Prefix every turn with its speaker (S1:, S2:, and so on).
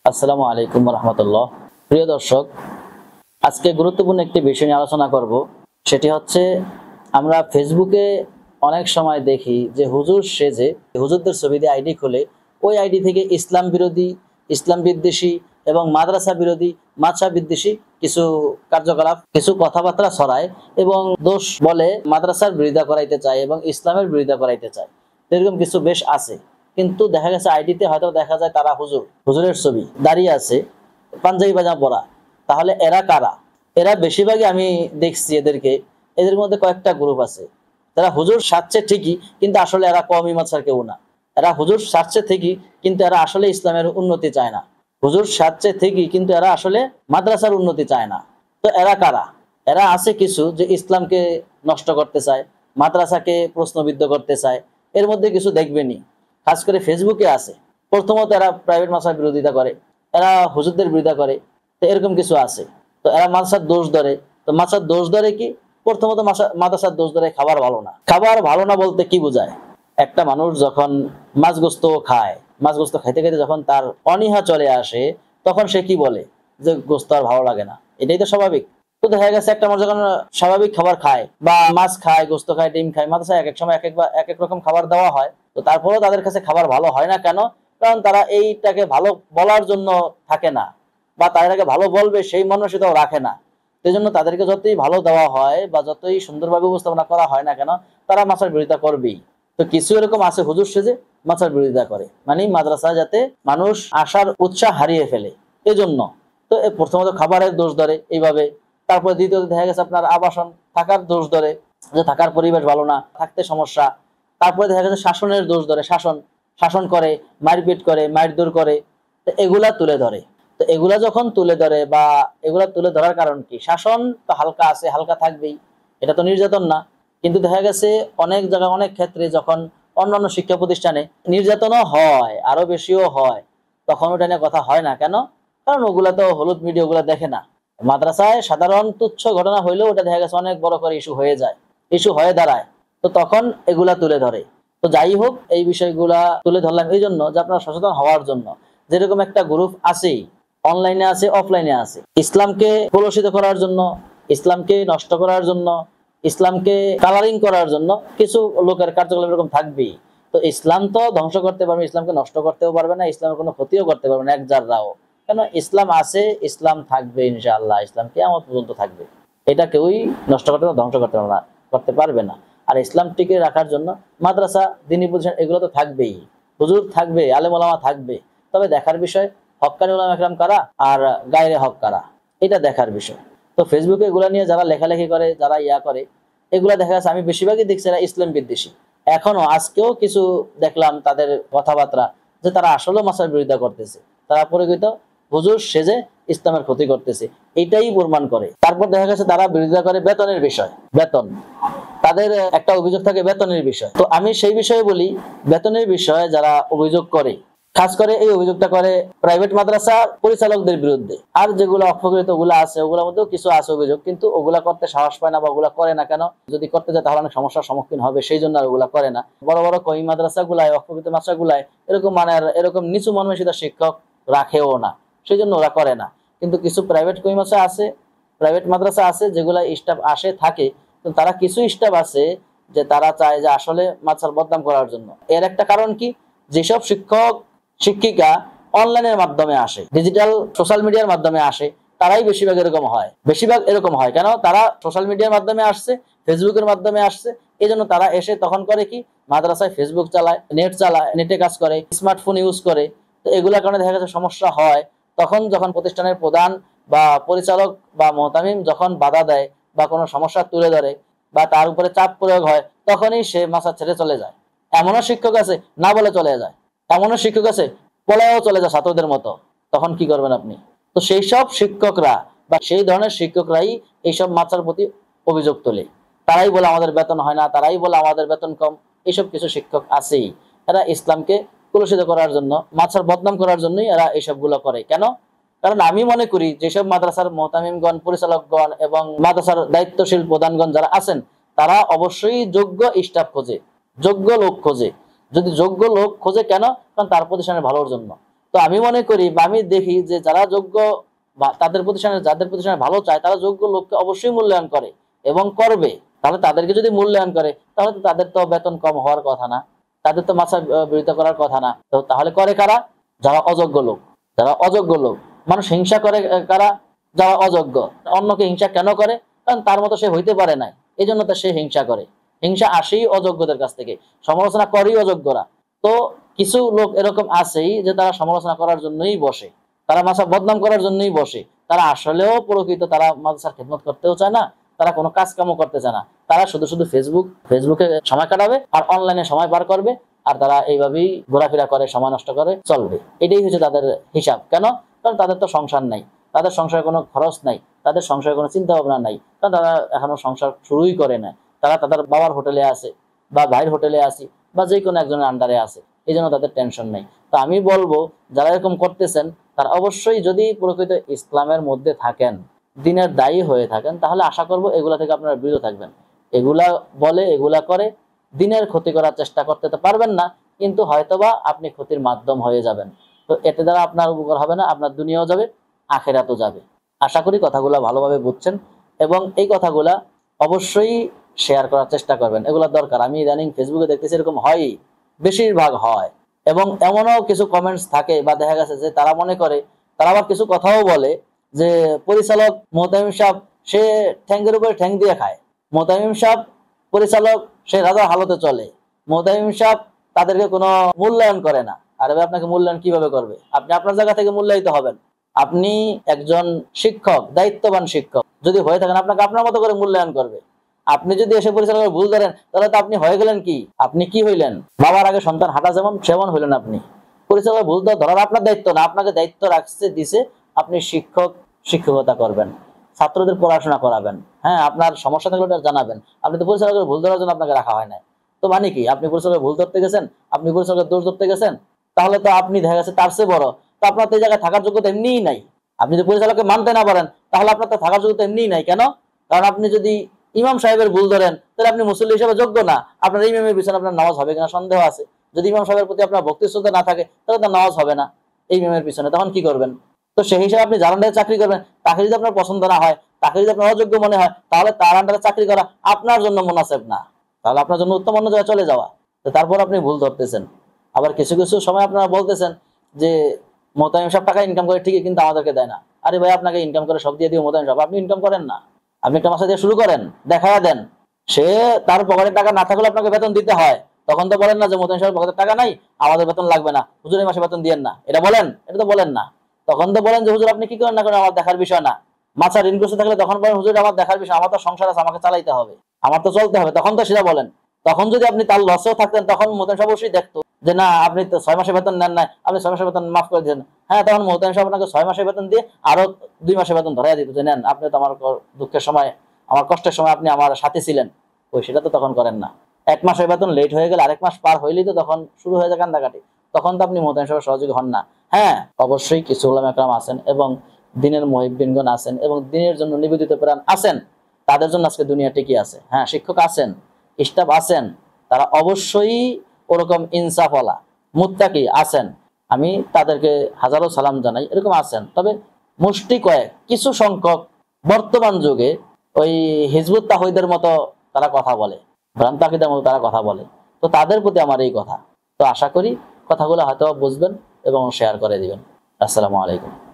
S1: আসসালামু আলাইকুম রহমতুল্লাহ। প্রিয় দর্শক, আজকে গুরুত্বপূর্ণ একটি বিষয় নিয়ে আলোচনা করব। সেটি হচ্ছে, আমরা ফেসবুকে অনেক সময় দেখি যে হুজুর সেজে হুজুরদের ছবি দিয়ে আইডি খুলে ওই আইডি থেকে ইসলাম বিরোধী, ইসলাম বিদ্বেষী এবং মাদ্রাসা বিরোধী, মাদ্রাসা বিদ্বেষী কিছু কার্যকলাপ, কিছু কথাবার্তা ছড়ায় এবং দোষ বলে মাদ্রাসার বিরোধিতা করাইতে চায় এবং ইসলামের বিরোধিতা করাইতে চায়। এরকম কিছু বেশ আছে, কিন্তু দেখা গেছে আইডিতে হয়তো দেখা যায় তারা হুজুরের ছবি দাঁড়িয়ে আছে, পাঞ্জাবি পাজামা পরা। তাহলে এরা কারা? এরা বেশিরভাগই আমি দেখছি এদের মধ্যে কয়েকটা গ্রুপ আছে। তারা হুজুর সাজছে ঠিকই, কিন্তু আসলে এরা কওমি মাদ্রাসার কেউ না। এরা হুজুর সাজছে ঠিকই, কিন্তু এরা আসলে ইসলামের উন্নতি চায় না। হুজুর সাজছে ঠিকই, কিন্তু এরা আসলে মাদ্রাসার উন্নতি চায় না। তো এরা কারা? এরা আছে কিছু যে ইসলামকে নষ্ট করতে চায়, মাদ্রাসাকে প্রশ্নবিদ্ধ করতে চায়। এর মধ্যে কিছু দেখবেনি, খাস করে ফেসবুকে আছে। প্রথমত এরা প্রাইভেট মাদ্রাসার বিরোধিতা করে, এরা হুজুরদের বিরোধিতা করে। তো এরকম কিছু আছে। তো এরা মাদ্রাসার দোষ ধরে। তো মাদ্রাসার দোষ ধরে কি? প্রথমত মাদ্রাসার দোষ ধরে খাবার ভালো না। খাবার ভালো না বলতে কি বোঝায়? একটা মানুষ যখন মাছ গোস্ত খায়, মাছ গোস্ত খাইতে খাইতে যখন তার অনীহা চলে আসে, তখন সে কি বলে যে গোস্ত আর ভালো লাগে না। এটাই তো স্বাভাবিক। তো দেখা গেছে একটা মানুষ যখন স্বাভাবিক খাবার খায়, বা মাছ খায়, গোস্ত খায়, ডিম খায়, মাদ্রাসায় এক এক সময় এক এক রকম খাবার দেওয়া হয়, তো তারপরেও তাদের কাছে খাবার ভালো হয় না কেন? কারণ তারা এইটাকে ভালো বলার জন্য থাকে না, বা তাদেরকে ভালো বলবে সেই মানসিকতাও রাখে না। সেই জন্য তাদেরকে যতই ভালো দেওয়া হয় বা যতই সুন্দরভাবে উপস্থাপনা করা হয় না কেন, তারা মাছের বিরোধিতা করবেই। তো কিছু এরকম আছে হুজুর সেজে মাছের বিরোধিতা করে, মানে মাদ্রাসা যাতে মানুষ আসার উৎসাহ হারিয়ে ফেলে, এজন্য। তো প্রথমত খাবারের দোষ ধরে এইভাবে। তারপরে দ্বিতীয়ত দেখা গেছে আপনার আবাসন, থাকার দোষ ধরে, যে থাকার পরিবেশ ভালো না, থাকতে সমস্যা। তারপরে দেখা গেছে শাসনের দোষ ধরে, শাসন করে, মারপিট করে, মারধর করে। তো এগুলা তুলে ধরে। তো এগুলা যখন তুলে ধরে, বা এগুলা তুলে ধরার কারণ কি? শাসন তো হালকা আছে, হালকা থাকবেই, এটা তো নির্যাতন না। কিন্তু দেখা গেছে অনেক জায়গায়, অনেক ক্ষেত্রে যখন অন্যান্য শিক্ষা প্রতিষ্ঠানে নির্যাতনও হয়, আরো বেশিও হয়, তখন ওটা নিয়ে কথা হয় না কেন? কারণ ওগুলা তো হলুদ মিডিয়া ওগুলা দেখে না। মাদ্রাসায় সাধারণ তুচ্ছ ঘটনা হইলেও ওটা দেখা গেছে অনেক বড় করে ইস্যু হয়ে যায়, ইস্যু হয়ে দাঁড়ায়। তো তখন এগুলা তুলে ধরে। তো যাই হোক, এই বিষয়গুলা তুলে ধরলাম এই জন্য যে আপনারা সচেতন হওয়ার জন্য। যেরকম একটা গ্রুপ আছেই, অনলাইনে আছে, অফলাইনে আছে, ইসলামকে কলুষিত করার জন্য, ইসলামকে নষ্ট করার জন্য, ইসলামকে কালারিং করার জন্য কিছু লোকের কার্যকলাপ এরকম থাকবেই। তো ইসলাম তো ধ্বংস করতে পারবে, ইসলামকে নষ্ট করতেও পারবে না, ইসলামের কোনো ক্ষতিও করতে পারবে না এক জাররাও। কেন? ইসলাম আছে, ইসলাম থাকবে ইনশাআল্লাহ, ইসলাম কিয়ামত পর্যন্ত থাকবে। এটা কেউই নষ্ট করতে বা ধ্বংস করতে পারবে না। আর ইসলাম টিকে রাখার জন্য মাদ্রাসা, দ্বীনী প্রতিষ্ঠান এগুলো তো থাকবেই, হুজুর থাকবে, আলেম ওলামা থাকবে। তবে দেখার বিষয় হক্কানি উলামা একরাম কারা আর গায়রে হক কারা, এটা দেখার বিষয়। তো ফেসবুকে এগুলা নিয়ে যারা লেখালেখি করে, যারা করে, এগুলা দেখা যাচ্ছে আমি বেশিরভাগই দেখছি এরা ইসলাম বিদ্বেষী। এখনো আজকেও কিছু দেখলাম তাদের কথাবার্তা, যে তারা আসলে মাসার বিরোধিতা করতেছে, তারা পরিচিত হুজুর সেজে ইসলামের ক্ষতি করতেছে, এটাই প্রমাণ করে। তারপর দেখা গেছে তারা বিরোধিতা করে বেতনের বিষয়। বেতন, তাদের একটা অভিযোগ থাকে বেতনের বিষয়। তো আমি সেই বিষয়ে বলি, বেতনের বিষয়ে যারা অভিযোগ করে, খাস করে এই অভিযোগটা করে প্রাইভেট মাদ্রাসা পরিচালকদের বিরুদ্ধে। আর যেগুলো অপ্রকৃত ওগুলো আছে, ওগুলোর মধ্যেও কিছু আছে অভিযোগ, কিন্তু ওগুলা করতে সাহস পায় না বা ওগুলা করে না কেন? যদি করতে যায় তাহলে অনেক সমস্যার সম্মুখীন হবে, সেই জন্য আর ওগুলা করে না। বড় বড় কই মাদ্রাসা গুলায়, অপ্রকৃত মাদ্রাসা গুলায় এরকম এরকম নিচু মানসিকতার শিক্ষক রাখেও না, সেই জন্য ওরা করে না। কিন্তু কিছু প্রাইভেট কই মাদ্রাসা আছে, প্রাইভেট মাদ্রাসা আছে যেগুলা স্টাফ আসে থাকে, তো তারা কিছু স্টাফ আছে যে তারা চায় যে আসলে মাদ্রাসার বদনাম করার জন্য। এর একটা কারণ কি? যেসব শিক্ষক শিক্ষিকা অনলাইনের মাধ্যমে আসে, ডিজিটাল সোশ্যাল মিডিয়ার মাধ্যমে আসে, তারাই বেশিরভাগ এরকম হয় কেন? তারা সোশ্যাল মিডিয়ার মাধ্যমে আসছে, ফেসবুকের মাধ্যমে আসছে, এই জন্য তারা এসে তখন করে কি? মাদ্রাসায় ফেসবুক চালায়, নেটে কাজ করে, স্মার্টফোন ইউজ করে। তো এগুলোর কারণে দেখা যাচ্ছে সমস্যা হয়। তখন যখন প্রতিষ্ঠানের প্রধান বা পরিচালক বা মুহতামিম যখন বাধা দেয় বা কোনো সমস্যা তুলে ধরে বা তার উপরে চাপ প্রয়োগ হয়, তখনই সে মাদ্রাসা ছেড়ে চলে যায়। এমনও শিক্ষক আছে না বলে চলে যায়, এমনও শিক্ষক আছে পলায়ও চলে যায় ছাত্রদের মতো। তখন কি করবেন আপনি? তো সেই সব শিক্ষকরা বা সেই ধরনের শিক্ষকরাই এইসব মাদ্রাসার প্রতি অভিযোগ তোলে। তারাই বলে আমাদের বেতন হয় না, তারাই বলে আমাদের বেতন কম। এইসব কিছু শিক্ষক আছেই, এরা ইসলামকে কলুষিত করার জন্য, মাদ্রাসার বদনাম করার জন্যই এরা এইসবগুলো করে। কেন? কারণ আমি মনে করি যেসব মাদ্রাসার মুহতামিমগণ, পরিচালকগণ এবং মাদ্রাসার দায়িত্বশীল প্রধানগণ যারা আছেন, তারা অবশ্যই যোগ্য স্টাফ খোঁজে, যোগ্য লোক খোঁজে। যদি যোগ্য লোক খোঁজে কেন? কারণ তার প্রতিষ্ঠানের ভালোর জন্য। তো তো আমি মনে করি বা আমি দেখি যে যারা যোগ্য বা যাদের প্রতিষ্ঠানে ভালো চায় তারা যোগ্য লোককে অবশ্যই মূল্যায়ন করে এবং করবে। তাহলে তাদেরকে যদি মূল্যায়ন করে তাহলে তো তাদের তো বেতন কম হওয়ার কথা না, তাদের তো মাথা বিরোধিতা করার কথা না। তো তাহলে করে কারা? যারা অযোগ্য লোক। যারা অযোগ্য লোক, মানুষ হিংসা করে কারা? যারা অযোগ্য। অন্যকে হিংসা কেন করে? কারণ তার মতো সে হইতে পারে নাই, এই জন্য তো সে হিংসা করে। হিংসা আসেই অযোগ্যদের কাছ থেকে, সমালোচনা করেই অযোগ্যরা। তো কিছু লোক এরকম আছেই যে তারা সমালোচনা করার জন্যই বসে, তারা মাথা বদনাম করার জন্যই বসে। তারা আসলেও প্রকৃত তারা মাদ্রাসার খেদমত করতেও চায় না, তারা কোনো কাজ কামও করতে চায় না। তারা শুধু শুধু ফেসবুকে সময় কাটাবে আর অনলাইনে সময় পার করবে, আর তারা এইভাবেই ঘোরাফেরা করে, সময় নষ্ট করে চলবে। এটাই হচ্ছে তাদের হিসাব। কেন? কারণ তাদের তো সংসার নাই, তাদের সংসারে কোনো খরচ নাই, তাদের সংসারে কোনো চিন্তা ভাবনা নাই, কারণ তারা এখনো সংসার শুরুই করে না। তারা তাদের বাবার হোটেলে আছে বা ভাইয়ের হোটেলে আছে বা যে কোনো একজনের আন্ডারে আছে, এই জন্য তাদের টেনশন নেই। তো আমি বলবো যারা এরকম করতেছেন তারা অবশ্যই যদি প্রকৃত ইসলামের মধ্যে থাকেন, দিনের দায়ী হয়ে থাকেন, তাহলে আশা করব এগুলা থেকে আপনারা বিরত থাকবেন। এগুলা বলে, এগুলা করে দিনের ক্ষতি করার চেষ্টা করতে তো পারবেন না, কিন্তু হয়তোবা আপনি ক্ষতির মাধ্যম হয়ে যাবেন। তো এতে দ্বারা আপনার উপকার হবে না, আপনার দুনিয়াও যাবে, আখেরাতও যাবে। আশা করি কথাগুলো ভালোভাবে বুঝছেন এবং এই কথাগুলা অবশ্যই শেয়ার করার চেষ্টা করবেন। এগুলো দরকার। আমি ইদানিং ফেসবুকে দেখতেছি এরকম হয়ই, বেশিরভাগ হয়। এবং এমনও কিছু কমেন্টস থাকে বা দেখা গেছে যে তারা মনে করে, তারা আবার কিছু কথাও বলে যে পরিচালক মোহতামিম সাহেব সে ঠ্যাঙ্গের উপরে ঠ্যাং দিয়ে খায়, মোহতামিম সাহেব পরিচালক সে রাজার হালতে চলে, মোহতামিম সাহেব তাদেরকে কোনো মূল্যায়ন করে না। আর আপনাকে মূল্যায়ন কিভাবে করবে? আপনি আপনার জায়গা থেকে মূল্যায়িত হবেন। আপনি একজন শিক্ষক, দায়িত্ববান শিক্ষক যদি হয়ে থাকেন, আপনাকে আপনার মতো করে মূল্যায়ন করবে। আপনি যদি এসে পরিচালকের ভুল ধরেন তাহলে তো আপনি হয়ে গেলেন কি? আপনি কি হইলেন? বাবার আগে সন্তান হাঁটা যেমন সেমন হইলেন আপনি। পরিচালকের ভুল ধরার আপনার দায়িত্ব না, আপনাকে দায়িত্ব রাখছে দিছে, আপনি শিক্ষক, শিক্ষকতা করবেন, ছাত্রদের পড়াশোনা করাবেন। হ্যাঁ, আপনার সমস্যা থাকলে ওটা জানাবেন। আপনি তো পরিচালকের ভুল ধরার জন্য আপনাকে রাখা হয় না। তো মানে কি? আপনি পরিচালকের ভুল ধরতে গেছেন, আপনি পরিচালকের দোষ ধরতে গেছেন, তাহলে তো আপনি দেখা গেছে তার চেয়ে বড়। তো আপনার তো এই জায়গায় থাকার যোগ্যতা এমনিই নাই। আপনি যদি পরিচালককে মানতে না পারেন তাহলে আপনার তো থাকার যোগ্যতা এমনিই নাই। কেন? কারণ আপনি যদি ইমাম সাহেবের ভুল ধরেন তাহলে আপনি মুসল্লি হিসেবে যোগ্য না। আপনার ইমামের পিছনে আপনার নামাজ হবে কিনা সন্দেহ আছে। যদি ইমাম সাহেবের প্রতি আপনার ভক্তি শ্রদ্ধা না থাকে তাহলে তার নামাজ হবে না এই ইমামের পিছনে, তখন কি করবেন? তো সেই হিসাবে আপনি যার আন্ডারে চাকরি করবেন তাকে যদি আপনার পছন্দ না হয়, তাকে যদি আপনার অযোগ্য মনে হয়, তাহলে তার আন্ডারে চাকরি করা আপনার জন্য মুনাসেব না। তাহলে আপনার জন্য উত্তম অন্য জায়গায় চলে যাওয়া। তো তারপর আপনি ভুল ধরতেছেন। আবার কিছু কিছু সময় আপনারা বলতেছেন যে মোহতামিম সাহেব টাকা ইনকাম করে ঠিকই, কিন্তু আমাদেরকে দেয় না। আরে ভাই, আপনাকে ইনকাম করে সব দিয়ে দিও মোহতামিম সাহেব, আপনি ইনকাম করেন না। আপনি একটা মাসে দিয়ে শুরু করেন, দেখা দেন। সে তার পকেটে টাকা না থাকলে আপনাকে বেতন দিতে হয়, তখন তো বলেন না যে মোহতামিম সাহেবের পকেটে টাকা নাই, আমাদের বেতন লাগবে না, হুজুর এই মাসে বেতন দিয়েন না। এটা বলেন? এটা তো বলেন না। তখন তো বলেন যে হুজুর আপনি কি করেন না করেন আমার দেখার বিষয় না। মাছা ঋণ করতে থাকলে তখন বলেন হুজুর আমার দেখার বিষয়, আমার তো সংসার আছে, আমাকে চালাইতে হবে, আমার তো চলতে হবে, তখন তো সেটা বলেন। তখন যদি আপনি তার লসেও থাকতেন তখন মোহতামিম সাহেব অবশ্যই দেখতো যে না আপনি তো 6 মাসের বেতন নেন নাই, আপনি 6 মাসের বেতন মাফ করে দিয়েছেন। হ্যাঁ, তখন মোহতামিম সাহেব আপনাকে 6 মাসের বেতন দিয়ে আরো 2 মাসের বেতন ধরাই দিত যে নেন, আপনি তো আমার দুঃখের সময়, আমার কষ্টের সময় আপনি আমার সাথে ছিলেন। ওই সেটা তো তখন করেন না। 1 মাসের বেতন লেট হয়ে গেলে, আরেক মাস পার হইলেই তো তখন শুরু হয়ে যায় কান্দাকাটি। তখন তো আপনি মোহতামিম সাহেবের সহযোগী হন না। হ্যাঁ, অবশ্যই কিছু উলামা একরাম আছেন এবং দিনের মুহিব্বিনগণ আছেন এবং দিনের জন্য নিবেদিত প্রাণ আছেন, তাদের জন্য আজকে দুনিয়া টিকে আছে। হ্যাঁ, শিক্ষক আছেন, স্টাফ আছেন, তারা অবশ্যই ওরকম ইনসাফওয়ালা মুত্তাকি আছেন, আমি তাদেরকে হাজারো সালাম জানাই। এরকম আছেন, তবে মুষ্টি কয়েক কিছু সংখ্যক বর্তমান যুগে ওই হিজবুত তাওহীদের মতো তারা কথা বলে, ভ্রান্ত আকীদার মতো তারা কথা বলে। তো তাদের প্রতি আমার এই কথা। তো আশা করি কথাগুলো হয়তো বুঝবেন এবং শেয়ার করে দিবেন। আসসালামু আলাইকুম।